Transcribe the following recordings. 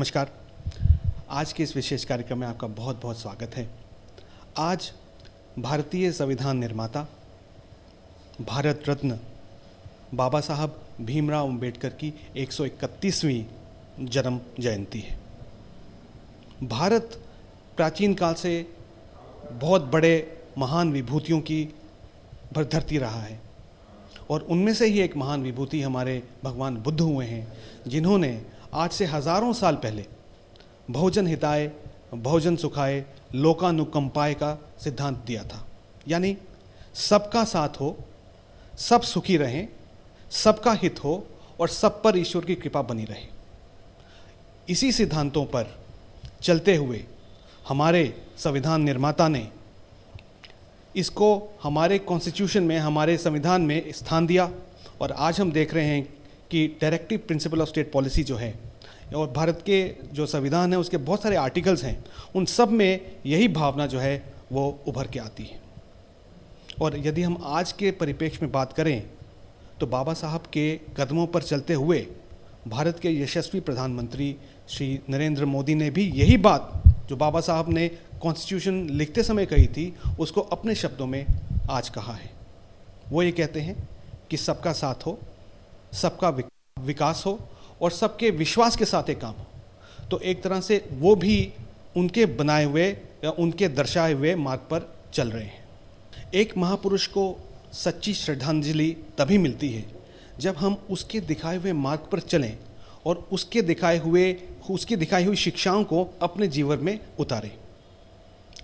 नमस्कार। आज के इस विशेष कार्यक्रम में आपका बहुत बहुत स्वागत है। आज भारतीय संविधान निर्माता, भारत रत्न बाबा साहब भीमराव अंबेडकर की 131वीं जन्म जयंती है। भारत प्राचीन काल से बहुत बड़े महान विभूतियों की धरती रहा है और उनमें से ही एक महान विभूति हमारे भगवान बुद्ध हुए हैं, जिन्होंने आज से हजारों साल पहले बहुजन हिताय बहुजन सुखाय लोकानुकंपाय का सिद्धांत दिया था। यानी सबका साथ हो, सब सुखी रहें, सबका हित हो और सब पर ईश्वर की कृपा बनी रहे। इसी सिद्धांतों पर चलते हुए हमारे संविधान निर्माता ने इसको हमारे कॉन्स्टिट्यूशन में, हमारे संविधान में स्थान दिया। और आज हम देख रहे हैं कि directive principle of state policy जो है और भारत के जो संविधान है उसके बहुत सारे आर्टिकल्स हैं, उन सब में यही भावना जो है वो उभर के आती है। और यदि हम आज के परिप्रेक्ष्य में बात करें तो बाबा साहब के कदमों पर चलते हुए भारत के यशस्वी प्रधानमंत्री श्री नरेंद्र मोदी ने भी यही बात जो बाबा साहब ने कॉन्स्टिट्यूशन लिखते समय कही थी, उसको अपने शब्दों में आज कहा है। वो ये कहते हैं कि सबका साथ हो, सबका विकास हो और सबके विश्वास के साथ एक काम हो। तो एक तरह से वो भी उनके बनाए हुए या उनके दर्शाए हुए मार्ग पर चल रहे हैं। एक महापुरुष को सच्ची श्रद्धांजलि तभी मिलती है जब हम उसके दिखाए हुए मार्ग पर चलें और उसकी दिखाई हुई शिक्षाओं को अपने जीवन में उतारें।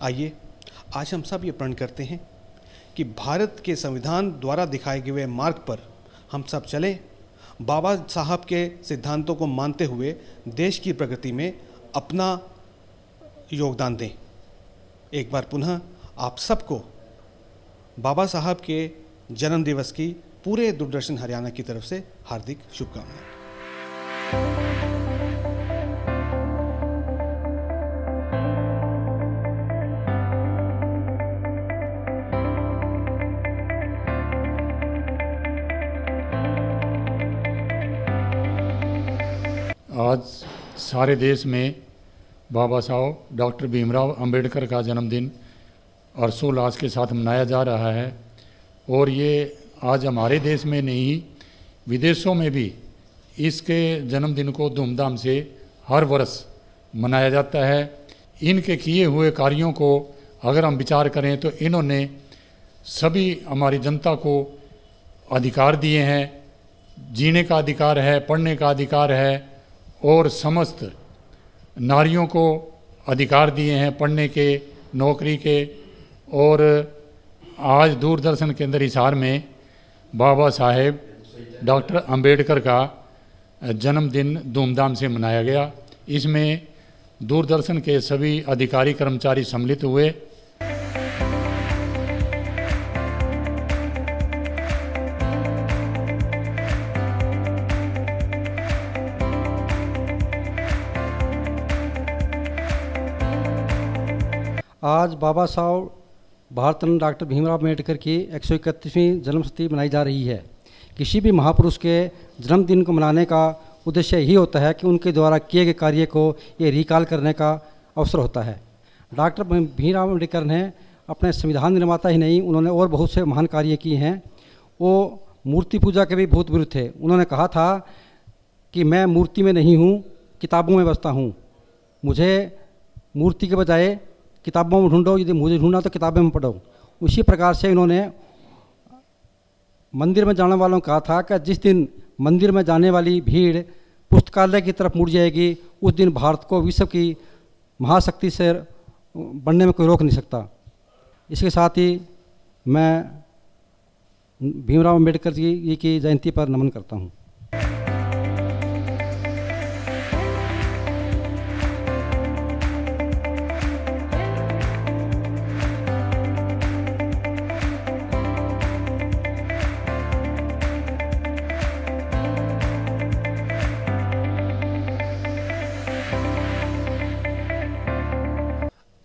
आइए आज हम सब ये प्रण करते हैं कि भारत के संविधान द्वारा दिखाए गए मार्ग पर हम सब चलें, बाबा साहब के सिद्धांतों को मानते हुए देश की प्रगति में अपना योगदान दें। एक बार पुनः आप सबको बाबा साहब के जन्म दिवस की पूरे दूरदर्शन हरियाणा की तरफ से हार्दिक शुभकामनाएं। आज सारे देश में बाबा साहब डॉक्टर भीमराव अंबेडकर का जन्मदिन हर्षोल्लास के साथ मनाया जा रहा है। और ये आज हमारे देश में नहीं, विदेशों में भी इसके जन्मदिन को धूमधाम से हर वर्ष मनाया जाता है। इनके किए हुए कार्यों को अगर हम विचार करें तो इन्होंने सभी हमारी जनता को अधिकार दिए हैं। जीने का अधिकार है, पढ़ने का अधिकार है और समस्त नारियों को अधिकार दिए हैं पढ़ने के, नौकरी के। और आज दूरदर्शन केंद्र हिसार में बाबा साहेब डॉक्टर अंबेडकर का जन्मदिन धूमधाम से मनाया गया। इसमें दूरदर्शन के सभी अधिकारी कर्मचारी सम्मिलित हुए। आज बाबा साहब भारत रत्न डॉक्टर भीमराव अम्बेडकर की 131वीं जन्मशती मनाई जा रही है। किसी भी महापुरुष के जन्मदिन को मनाने का उद्देश्य यही होता है कि उनके द्वारा किए गए कार्य को ये रिकॉल करने का अवसर होता है। डॉक्टर भीमराव अम्बेडकर ने अपने संविधान निर्माता ही नहीं, उन्होंने और बहुत से महान कार्य किए हैं। वो मूर्ति पूजा के भी बहुत विरुद्ध थे। उन्होंने कहा था कि मैं मूर्ति में नहीं हूँ, किताबों में बसता हूँ। मुझे मूर्ति के बजाय किताबों में ढूंढो, यदि मुझे ढूंढना तो किताबों में पढ़ो। उसी प्रकार से इन्होंने मंदिर में जाने वालों को कहा था कि जिस दिन मंदिर में जाने वाली भीड़ पुस्तकालय की तरफ मुड़ जाएगी, उस दिन भारत को विश्व की महाशक्ति से बनने में कोई रोक नहीं सकता। इसके साथ ही मैं भीमराव अम्बेडकर जी की जयंती पर नमन करता हूँ।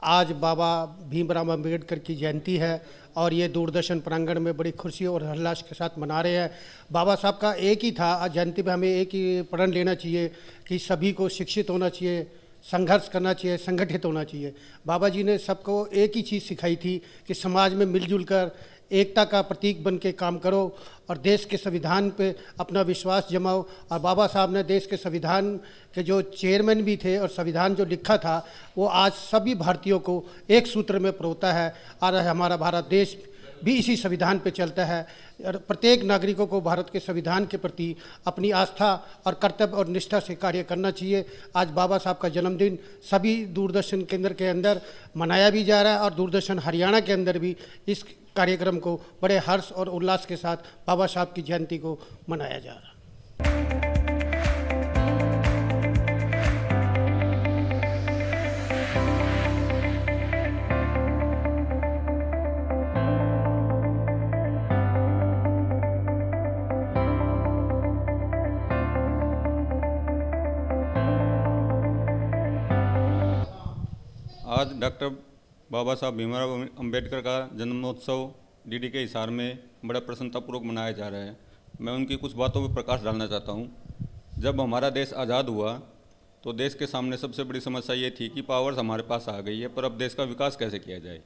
आज बाबा भीमराव अम्बेडकर की जयंती है और ये दूरदर्शन प्रांगण में बड़ी खुशी और हर्षोल्लास के साथ मना रहे हैं। बाबा साहब का एक ही था, आज जयंती पे हमें एक ही प्रण लेना चाहिए कि सभी को शिक्षित होना चाहिए, संघर्ष करना चाहिए, संगठित होना चाहिए। बाबा जी ने सबको एक ही चीज़ सिखाई थी कि समाज में मिलजुल कर एकता का प्रतीक बन के काम करो और देश के संविधान पे अपना विश्वास जमाओ। और बाबा साहब ने देश के संविधान के जो चेयरमैन भी थे और संविधान जो लिखा था वो आज सभी भारतीयों को एक सूत्र में परोता है और हमारा भारत देश भी इसी संविधान पे चलता है। और प्रत्येक नागरिकों को भारत के संविधान के प्रति अपनी आस्था और कर्तव्य और निष्ठा से कार्य करना चाहिए। आज बाबा साहब का जन्मदिन सभी दूरदर्शन केंद्र के अंदर मनाया भी जा रहा है और दूरदर्शन हरियाणा के अंदर भी इस कार्यक्रम को बड़े हर्ष और उल्लास के साथ बाबा साहब की जयंती को मनाया जा रहा है। आज डॉक्टर बाबा साहब भीमराव अम्बेडकर का जन्मोत्सव डीडी के हिसार में बड़ा प्रसन्नतापूर्वक मनाया जा रहा है। मैं उनकी कुछ बातों पर प्रकाश डालना चाहता हूँ। जब हमारा देश आज़ाद हुआ तो देश के सामने सबसे बड़ी समस्या ये थी कि पावर्स हमारे पास आ गई है, पर अब देश का विकास कैसे किया जाए।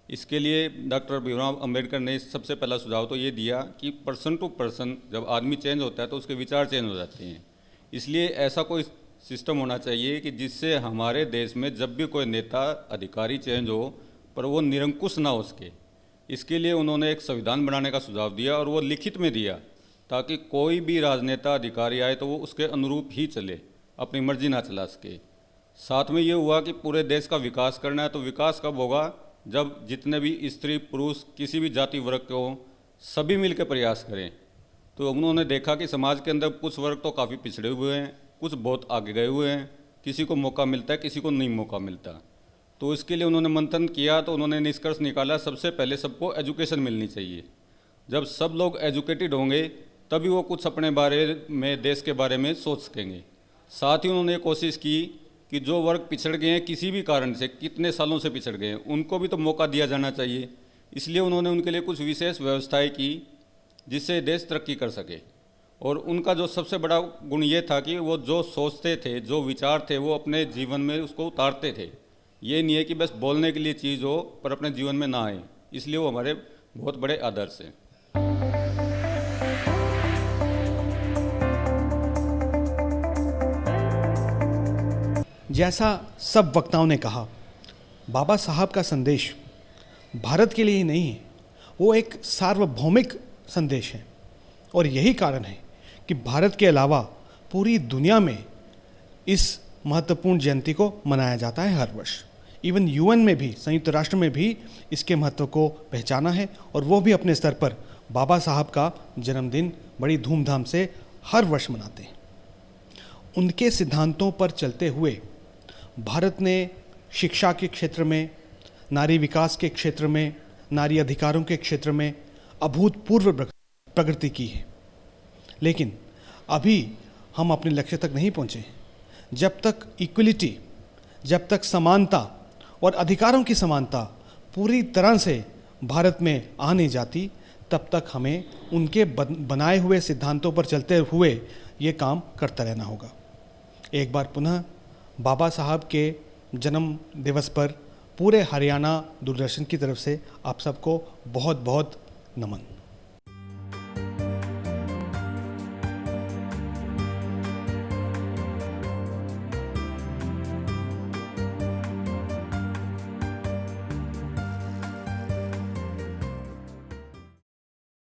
इसके लिए डॉक्टर भीमराव अम्बेडकर ने सबसे पहला सुझाव तो ये दिया कि पर्सन टू पर्सन जब आदमी चेंज होता है तो उसके विचार चेंज हो जाते हैं। इसलिए ऐसा कोई सिस्टम होना चाहिए कि जिससे हमारे देश में जब भी कोई नेता अधिकारी चेंज हो पर वो निरंकुश ना हो सके। इसके लिए उन्होंने एक संविधान बनाने का सुझाव दिया और वो लिखित में दिया ताकि कोई भी राजनेता अधिकारी आए तो वो उसके अनुरूप ही चले, अपनी मर्जी ना चला सके। साथ में ये हुआ कि पूरे देश का विकास करना है तो विकास कब होगा, जब जितने भी स्त्री पुरुष किसी भी जाति वर्ग के हों सभी मिलकर प्रयास करें। तो उन्होंने देखा कि समाज के अंदर कुछ वर्ग तो काफ़ी पिछड़े हुए हैं, कुछ बहुत आगे गए हुए हैं, किसी को मौका मिलता है किसी को नहीं मौका मिलता। तो इसके लिए उन्होंने मंथन किया तो उन्होंने निष्कर्ष निकाला सबसे पहले सबको एजुकेशन मिलनी चाहिए। जब सब लोग एजुकेटेड होंगे तभी वो कुछ अपने बारे में देश के बारे में सोच सकेंगे। साथ ही उन्होंने कोशिश की कि जो वर्ग पिछड़ गए हैं किसी भी कारण से, कितने सालों से पिछड़ गए हैं, उनको भी तो मौका दिया जाना चाहिए। इसलिए उन्होंने उनके लिए कुछ विशेष व्यवस्थाएँ की जिससे देश तरक्की कर सके। और उनका जो सबसे बड़ा गुण ये था कि वो जो सोचते थे, जो विचार थे, वो अपने जीवन में उसको उतारते थे। ये नहीं है कि बस बोलने के लिए चीज़ हो पर अपने जीवन में ना आए। इसलिए वो हमारे बहुत बड़े आदर्श हैं। जैसा सब वक्ताओं ने कहा, बाबा साहब का संदेश भारत के लिए ही नहीं है, वो एक सार्वभौमिक संदेश है। और यही कारण है कि भारत के अलावा पूरी दुनिया में इस महत्वपूर्ण जयंती को मनाया जाता है हर वर्ष। इवन यूएन में भी, संयुक्त राष्ट्र में भी इसके महत्व को पहचाना है और वो भी अपने स्तर पर बाबा साहब का जन्मदिन बड़ी धूमधाम से हर वर्ष मनाते हैं। उनके सिद्धांतों पर चलते हुए भारत ने शिक्षा के क्षेत्र में, नारी विकास के क्षेत्र में, नारी अधिकारों के क्षेत्र में अभूतपूर्व प्रगति की है। लेकिन अभी हम अपने लक्ष्य तक नहीं पहुँचे। जब तक इक्वलिटी, जब तक समानता और अधिकारों की समानता पूरी तरह से भारत में आ नहीं जाती, तब तक हमें उनके बनाए हुए सिद्धांतों पर चलते हुए ये काम करता रहना होगा। एक बार पुनः बाबा साहब के जन्म दिवस पर पूरे हरियाणा दूरदर्शन की तरफ से आप सबको बहुत बहुत नमन।